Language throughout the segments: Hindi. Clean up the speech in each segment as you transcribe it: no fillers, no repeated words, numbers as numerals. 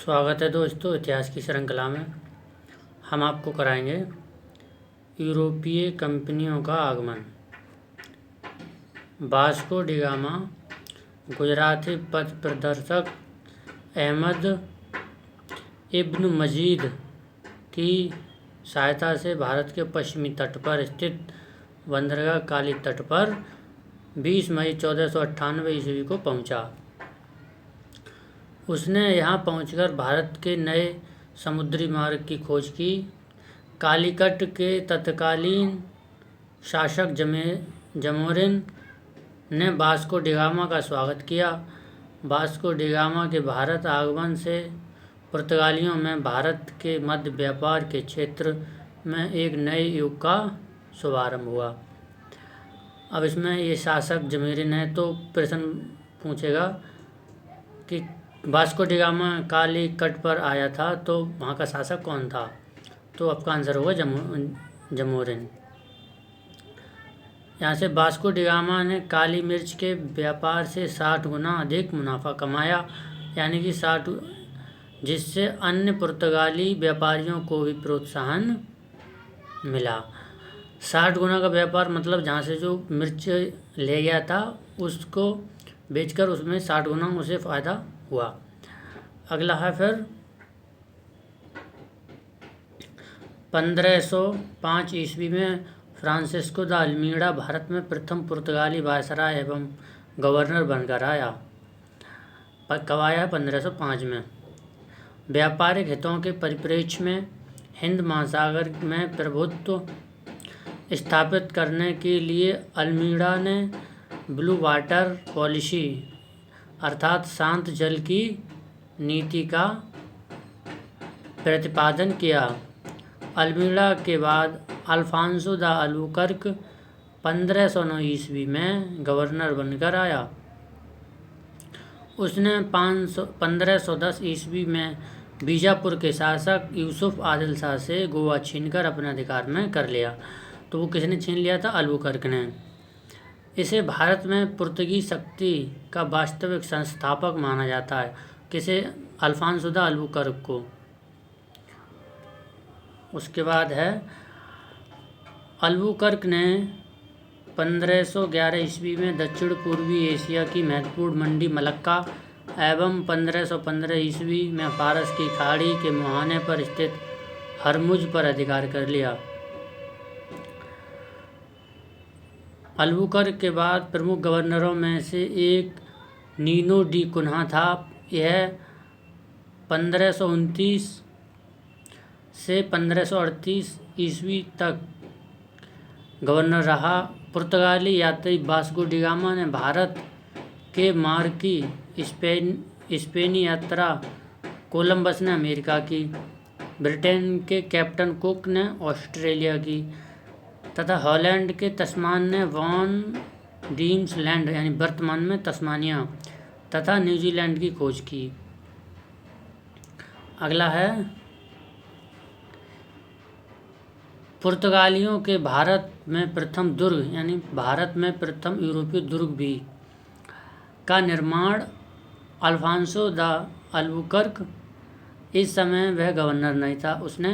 स्वागत है दोस्तों। इतिहास की श्रृंखला में हम आपको कराएंगे यूरोपीय कंपनियों का आगमन। वास्को डी गामा गुजराती पथ प्रदर्शक अहमद इब्न मजीद की सहायता से भारत के पश्चिमी तट पर स्थित बंदरगाह काली तट पर 20 मई 1498 ईस्वी को पहुंचा। उसने यहाँ पहुंचकर भारत के नए समुद्री मार्ग की खोज की। कालीकट के तत्कालीन शासक जमोरिन ने वास्को डी गामा का स्वागत किया। वास्को डी गामा के भारत आगमन से पुर्तगालियों में भारत के मध्य व्यापार के क्षेत्र में एक नए युग का शुभारंभ हुआ। अब इसमें ये शासक जमोरिन है, तो प्रश्न पूछेगा कि वास्को डी गामा काली कट पर आया था तो वहाँ का शासक कौन था, तो आपका आंसर होगा जमोरिन। यहाँ से वास्को डी गामा ने काली मिर्च के व्यापार से 60 गुना अधिक मुनाफा कमाया, यानी कि 60, जिससे अन्य पुर्तगाली व्यापारियों को भी प्रोत्साहन मिला। 60 गुना का व्यापार मतलब जहाँ से जो मिर्च ले गया था उसको बेचकर उसमें 60 गुना उसे फ़ायदा हुआ। अगला है फिर 1505 ईस्वी में फ्रांसिस्को द अल्मीड़ा भारत में प्रथम पुर्तगाली वायसराय एवं गवर्नर बनकर आया। कब आया? 1505 में। व्यापारिक हितों के परिप्रेक्ष्य में हिंद महासागर में प्रभुत्व स्थापित करने के लिए अल्मीड़ा ने ब्लू वाटर पॉलिसी अर्थात शांत जल की नीति का प्रतिपादन किया। अल्मीड़ा के बाद अल्फांसो द अल्बुकर्क 1509 ईस्वी में गवर्नर बनकर आया। उसने 1510 ईस्वी में बीजापुर के शासक यूसुफ आदिल शाह से गोवा छीनकर अपने अधिकार में कर लिया। तो वो किसने छीन लिया था? अल्बुकर्क ने। इसे भारत में पुर्तगीज शक्ति का वास्तविक संस्थापक माना जाता है। किसे? अल्फांसो द अल्बुकर्क को। उसके बाद है अल्बुकर्क ने 1511 ईस्वी में दक्षिण पूर्वी एशिया की महत्वपूर्ण मंडी मलक्का एवं 1515 ईस्वी में फारस की खाड़ी के मुहाने पर स्थित हरमुज पर अधिकार कर लिया। अल्बुकर्क के बाद प्रमुख गवर्नरों में से एक नीनो डी कुन्हा था। यह 1529 से 1538 ईस्वी तक गवर्नर रहा। पुर्तगाली यात्री वास्को डी गामा ने भारत के मार्ग की स्पेनी यात्रा कोलंबस ने अमेरिका की, ब्रिटेन के कैप्टन कुक ने ऑस्ट्रेलिया की तथा हॉलैंड के तस्मान ने वॉन डीम्स लैंड यानी वर्तमान में तस्मानिया तथा न्यूजीलैंड की खोज की। अगला है पुर्तगालियों के भारत में प्रथम दुर्ग यानी भारत में प्रथम यूरोपीय दुर्ग भी का निर्माण अल्फांसो द अल्बुकर्क। इस समय वह गवर्नर नहीं था। उसने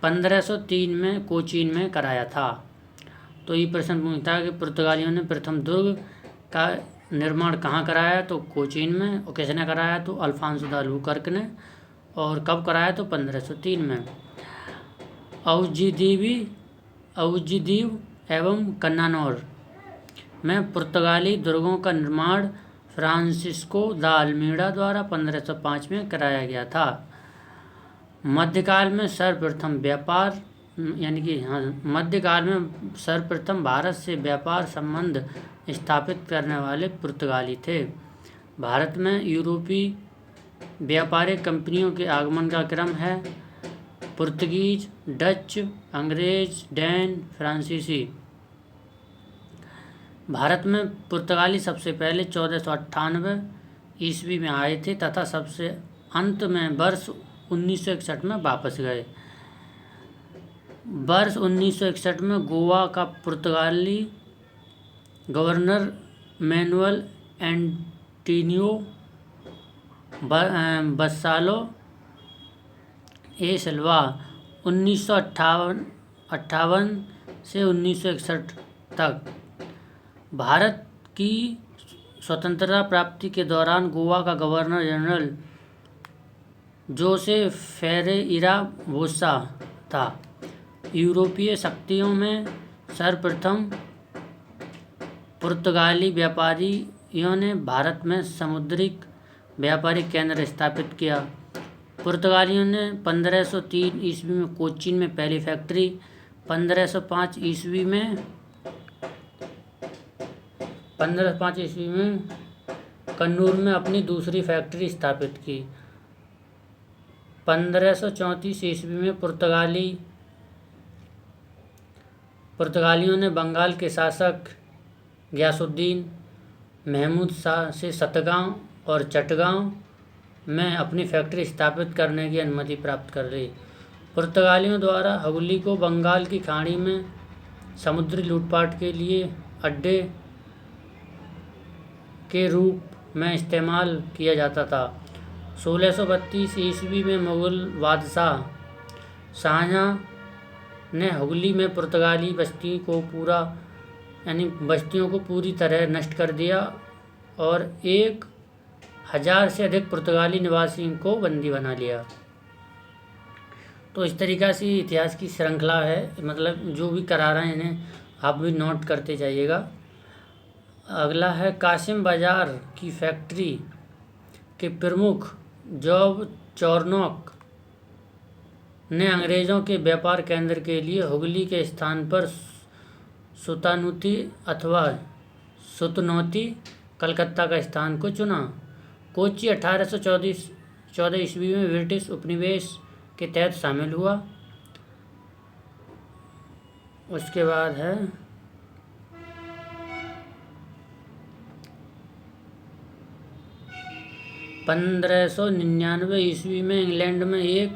1503 में कोचीन में कराया था। तो ये प्रश्न पूछता है कि पुर्तगालियों ने प्रथम दुर्ग का निर्माण कहाँ कराया? तो कोचीन में। और किसने कराया? तो अल्फांसो द अल्बुकर्क ने। और कब कराया? तो 1503 में। औजिदीव एवं कन्नानौर में पुर्तगाली दुर्गों का निर्माण फ्रांसिस्को द अल्मीड़ा द्वारा 1505 में कराया गया था। मध्यकाल में सर्वप्रथम भारत से व्यापार संबंध स्थापित करने वाले पुर्तगाली थे। भारत में यूरोपीय व्यापारिक कंपनियों के आगमन का क्रम है पुर्तगीज, डच, अंग्रेज, डैन, फ्रांसीसी। भारत में पुर्तगाली सबसे पहले 1498 ईस्वी में आए थे तथा सबसे अंत में वर्ष 1961 में वापस गए। वर्ष 1961 में गोवा का पुर्तगाली गवर्नर मैनुअल एंटोनियो बसालो ए सिल्वा 1958 से 1961 तक। भारत की स्वतंत्रता प्राप्ति के दौरान गोवा का गवर्नर जनरल जोसे फेरेइरा बोसा था। यूरोपीय शक्तियों में सर्वप्रथम पुर्तगाली व्यापारियों ने भारत में समुद्रिक व्यापारिक केंद्र स्थापित किया। पुर्तगालियों ने 1503 ईस्वी में कोचीन में पहली फैक्ट्री, 1505 ईस्वी में कन्नूर में अपनी दूसरी फैक्ट्री स्थापित की। 1534 ईस्वी में पुर्तगालियों ने बंगाल के शासक गयासुद्दीन महमूद शाह से सतगांव और चटगांव में अपनी फैक्ट्री स्थापित करने की अनुमति प्राप्त कर ली। पुर्तगालियों द्वारा हुगली को बंगाल की खाड़ी में समुद्री लूटपाट के लिए अड्डे के रूप में इस्तेमाल किया जाता था। 1632 ईस्वी में मुगल बादशाह शाहजहां ने हुगली में पुर्तगाली बस्तियों को पूरी तरह नष्ट कर दिया और 1000 से अधिक पुर्तगाली निवासियों को बंदी बना लिया। तो इस तरीक़ा से इतिहास की श्रृंखला है, मतलब जो भी करा रहे हैं इन्हें आप भी नोट करते जाइएगा। अगला है कासिम बाजार की फैक्ट्री के प्रमुख जॉब चॉर्नोक ने अंग्रेज़ों के व्यापार केंद्र के लिए हुगली के स्थान पर सुतानुती अथवा सुतनौती कलकत्ता का स्थान को चुना। कोच्चि 1814 ईस्वी में ब्रिटिश उपनिवेश के तहत शामिल हुआ। उसके बाद है 1599 ईस्वी में इंग्लैंड में एक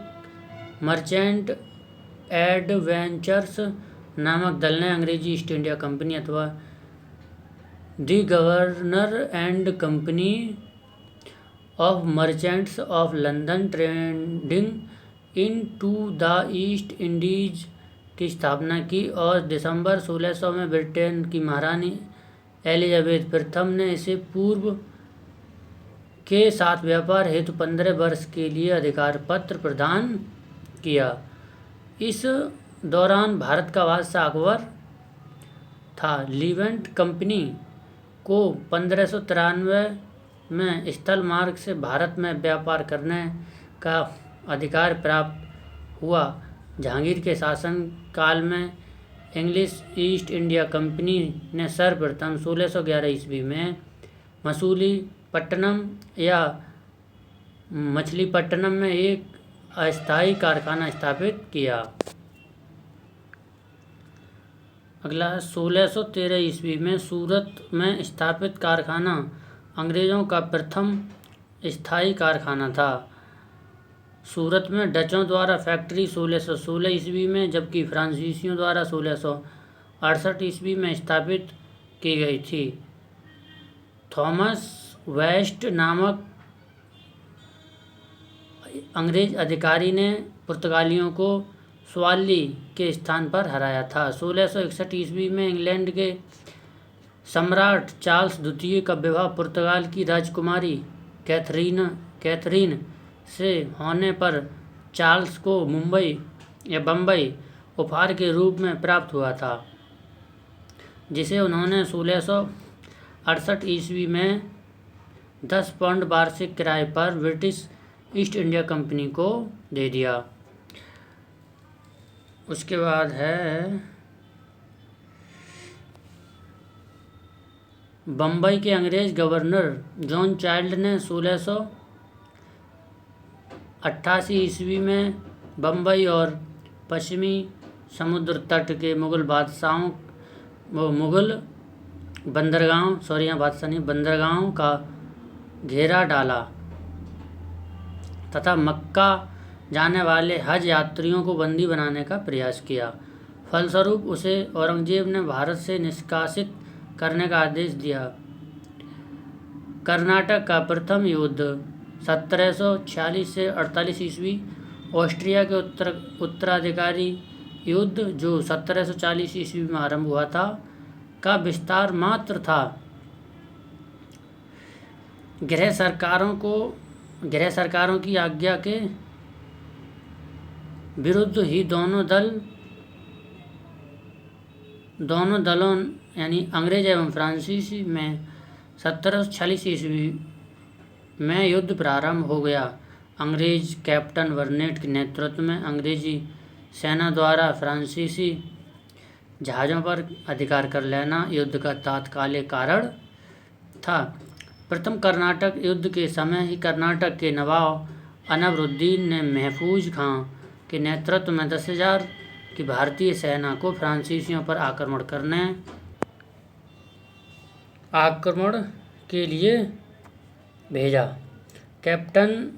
मर्चेंट एडवेंचर्स नामक दल ने अंग्रेजी ईस्ट इंडिया कंपनी अथवा the Governor and Company of Merchants of London trading into the East Indies की स्थापना की और दिसंबर 1600 में ब्रिटेन की महारानी एलिजाबेथ प्रथम ने इसे पूर्व के साथ व्यापार हेतु 15 वर्ष के लिए अधिकार पत्र प्रदान किया। इस दौरान भारत का बादशाह अकबर था। लीवेंट कंपनी को 1593 में स्थल मार्ग से भारत में व्यापार करने का अधिकार प्राप्त हुआ। जहांगीर के शासन काल में इंग्लिश ईस्ट इंडिया कंपनी ने सर्वप्रथम 1611 ईस्वी में मसूलीपट्टनम या मछलीपट्टनम में एक अस्थायी कारखाना स्थापित किया। अगला 1613 ईस्वी में सूरत में स्थापित कारखाना अंग्रेज़ों का प्रथम स्थायी कारखाना था। सूरत में डचों द्वारा फैक्ट्री 1616 ईस्वी में जबकि फ्रांसीसियों द्वारा 1668 ईस्वी में स्थापित की गई थी। थॉमस वेस्ट नामक अंग्रेज अधिकारी ने पुर्तगालियों को स्वाली के स्थान पर हराया था। 1661 ईस्वी में इंग्लैंड के सम्राट चार्ल्स द्वितीय का विवाह पुर्तगाल की राजकुमारी कैथरीन से होने पर चार्ल्स को बम्बई उपहार के रूप में प्राप्त हुआ था, जिसे उन्होंने 1668 ईस्वी में 10 पाउंड वार्षिक किराए पर ब्रिटिश ईस्ट इंडिया कंपनी को दे दिया। उसके बाद है बम्बई के अंग्रेज गवर्नर जॉन चाइल्ड ने 1688 ईस्वी में बम्बई और पश्चिमी समुद्र तट के मुगल बंदरगाहों का घेरा डाला तथा मक्का जाने वाले हज यात्रियों को बंदी बनाने का प्रयास किया। फलस्वरूप उसे औरंगजेब ने भारत से निष्कासित करने का आदेश दिया। कर्नाटक का प्रथम युद्ध 1746 से 48 ईस्वी। ऑस्ट्रिया के उत्तराधिकारी युद्ध, जो 1740 ईस्वी में आरंभ हुआ था, का विस्तार मात्र था। गृह सरकारों की आज्ञा के विरुद्ध ही दोनों दलों यानी अंग्रेज एवं फ्रांसीसी में 1746 ईस्वी में युद्ध प्रारंभ हो गया। अंग्रेज कैप्टन वर्नेट के नेतृत्व में अंग्रेजी सेना द्वारा फ्रांसीसी जहाज़ों पर अधिकार कर लेना युद्ध का तात्कालिक कारण था। प्रथम कर्नाटक युद्ध के समय ही कर्नाटक के नवाब अनवरुद्दीन ने महफूज खां के नेतृत्व में 10,000 की भारतीय सेना को फ्रांसीसियों पर आक्रमण के लिए भेजा। कैप्टन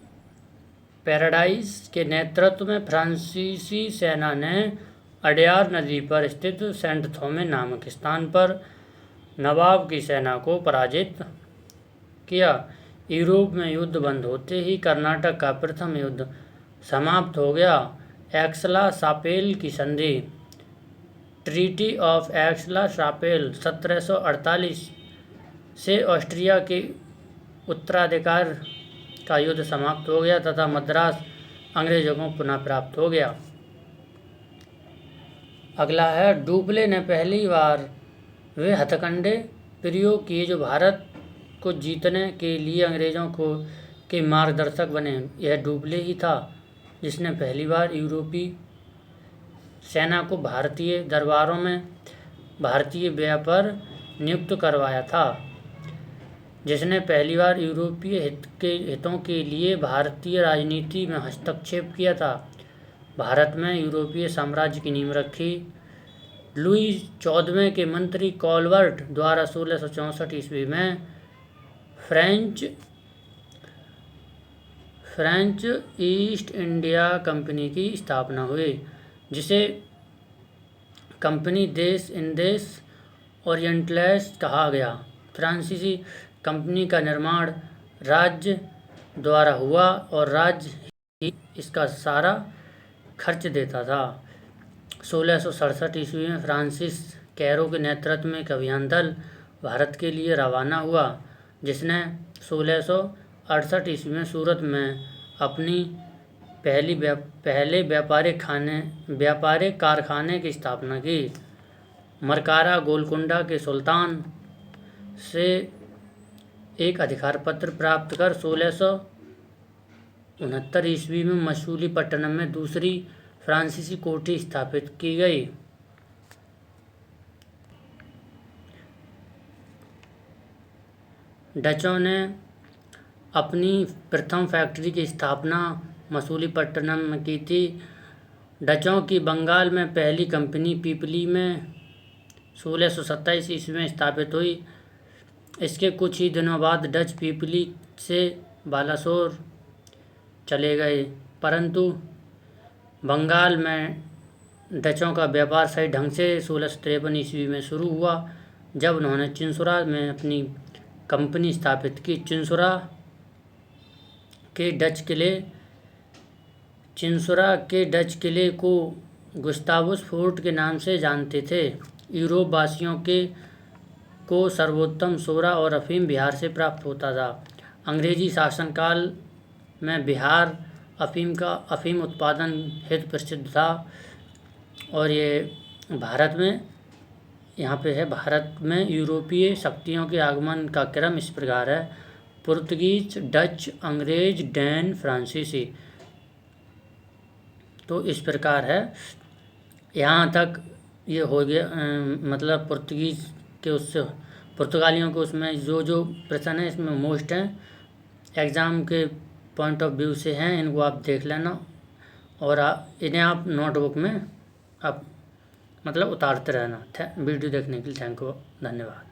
पैराडाइज के नेतृत्व में फ्रांसीसी सेना ने अडयार नदी पर स्थित सेंट थोमे नामक स्थान पर नवाब की सेना को पराजित किया। यूरोप में युद्ध बंद होते ही कर्नाटक का प्रथम युद्ध समाप्त हो गया। एक्सला-शापेल की संधि, ट्रीटी ऑफ एक्सला-शापेल 1748 से ऑस्ट्रिया के उत्तराधिकार का युद्ध समाप्त हो गया तथा मद्रास अंग्रेजों को पुनः प्राप्त हो गया। अगला है, डुप्ले ने पहली बार वे हथकंडे प्रयोग किए जो भारत को जीतने के लिए अंग्रेजों के मार्गदर्शक बने। यह डुप्ले ही था जिसने पहली बार यूरोपीय सेना को भारतीय दरबारों में भारतीय व्यय पर नियुक्त करवाया था, जिसने पहली बार यूरोपीय हितों के लिए भारतीय राजनीति में हस्तक्षेप किया था। भारत में यूरोपीय साम्राज्य की नींव रखी। लुई 14वें के मंत्री कॉलबर्ट द्वारा 1664 ईस्वी में फ्रेंच ईस्ट इंडिया कंपनी की स्थापना हुई, जिसे कंपनी देश इंदेश ओरिएंटलेस कहा गया। फ्रांसीसी कंपनी का निर्माण राज्य द्वारा हुआ और राज्य ही इसका सारा खर्च देता था। 1667 ईस्वी में फ्रांसिस कैरो के नेतृत्व में एक अभियान दल भारत के लिए रवाना हुआ, जिसने 1668 ईस्वी में सूरत में अपनी पहले व्यापारिक कारखाने की स्थापना की। मरकारा गोलकुंडा के सुल्तान से एक अधिकार पत्र प्राप्त कर 1669 ईस्वी में मछलीपट्टनम में दूसरी फ्रांसीसी कोठी स्थापित की गई। डचों ने अपनी प्रथम फैक्ट्री की स्थापना मछलीपट्टनम में की थी। डचों की बंगाल में पहली कंपनी पीपली में 1627 ईस्वी में स्थापित हुई। इसके कुछ ही दिनों बाद डच पीपली से बालासोर चले गए, परंतु बंगाल में डचों का व्यापार सही ढंग से 1653 ईस्वी में शुरू हुआ, जब उन्होंने चिंसुरा में अपनी कंपनी स्थापित की। चिंसुरा के डच किले को गुस्तावुस फोर्ट के नाम से जानते थे। यूरोप वासियों को सर्वोत्तम सोरा और अफीम बिहार से प्राप्त होता था। अंग्रेजी शासनकाल में बिहार अफीम उत्पादन हेतु प्रसिद्ध था। और ये भारत में यूरोपीय शक्तियों के आगमन का क्रम इस प्रकार है: पुर्तगीज, डच, अंग्रेज, डैन, फ्रांसीसी। तो इस प्रकार है। यहाँ तक ये हो गया। मतलब पुर्तगालियों के उसमें जो प्रश्न है इसमें मोस्ट हैं, एग्ज़ाम के पॉइंट ऑफ व्यू से हैं, इनको आप देख लेना और इन्हें आप नोटबुक में आप उतारते रहना। वीडियो देखने के लिए थैंक यू, धन्यवाद।